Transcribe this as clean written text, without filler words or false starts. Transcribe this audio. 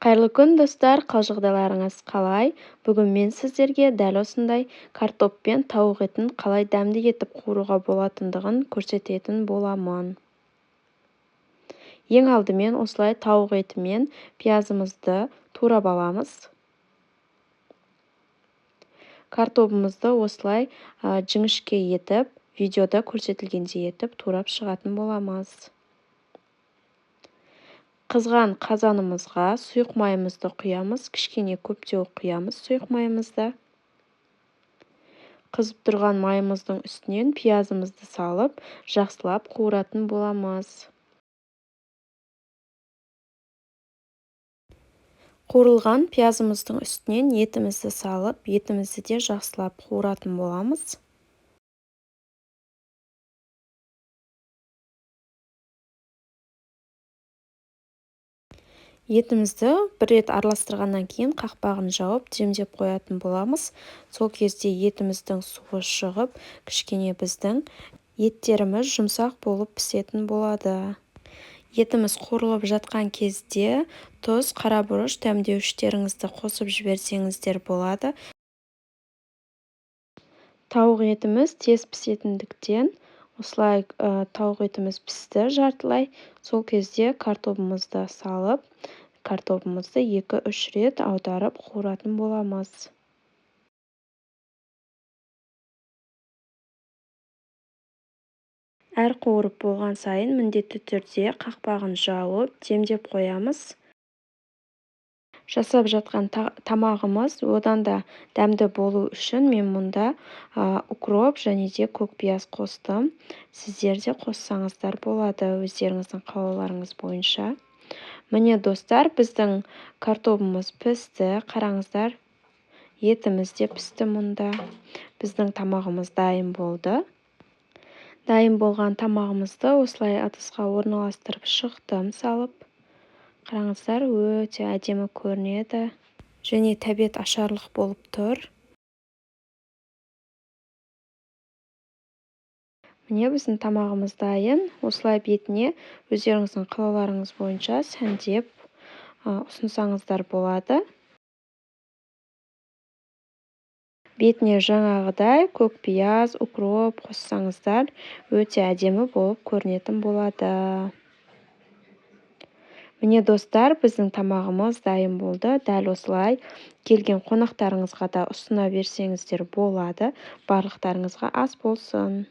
Қайырлы күн достар, қал-жағдайларыңыз қалай? Бүгін мен сіздерге дәл осындай картоп пен тауық етін қалай дәмді етіп қуыруға болатындығын көрсететін боламын. Ең алдымен осылай тауық еті мен пиязымызды турап аламыз. Картопымызды осылай жіңішке етіп, видеода көрсетілгендей етіп турап шығатын боламыз. Қызған қазанымызға сұйық майымызды құямыз, кішкене көптеу құямыз сұйық майымызды. Қызып тұрған майымыздың үстінен пиязымызды салып, жақсылап қуыратын боламыз. Қуырылған пиязымыздың үстінен етімізді салып, етімізді де жақсылап қуыратын боламыз. Етімізді бір рет араластырғаннан кейін қақпағын жауып демдеп қоятын боламыз. Сол кезде етіміздің суы шығып, кішкене біздің еттеріміз жұмсақ болып пісетін болады. Етіміз қуырылып жатқан кезде тұз, қарабұрыш, дәмдеуіштеріңізді қосып жіберсеңіздер болады. Тауық етіміз тез пісетіндіктен осылай тауық етіміз пісті жартылай. Сол кезде картопымызды салып, картопымызды 2-3 рет аударып қуыратын боламыз. Әр қуырып болған сайын міндетті түрде қақпағын жауып, демдеп қоямыз. Жасап жатқан тамағымыз одан да дәмді болу үшін мен мұнда укроп және де көкпияз қостым. Сіздер де қоссаңыздар болады өздеріңіздің қалауларыңыз бойынша. Міне достар, біздің картопымыз пісті. Қараңыздар, етіміз де пісті мұнда. Біздің тамағымыз дайын болды. Дайын болған тамағымызды осылай ыдысқа орналастырып шықтым салып. Қараңыздар, өте әдемі көрінеді және тәбет ашарлық болып тұр. Міне біздің тамағымыз дайын. Осылай бетіне өздеріңіздің қалауларыңыз бойынша сәндеп ұсынсаңыздар болады. Бетіне жаңағыдай көкпияз, укроп қоссаңыздар, өте әдемі болып көрінетін болады. Міне достар, біздің тамағымыз дайын болды. Дәл осылай келген қонақтарыңызға да ұсына берсеңіздер болады. Барлықтарыңызға ас болсын.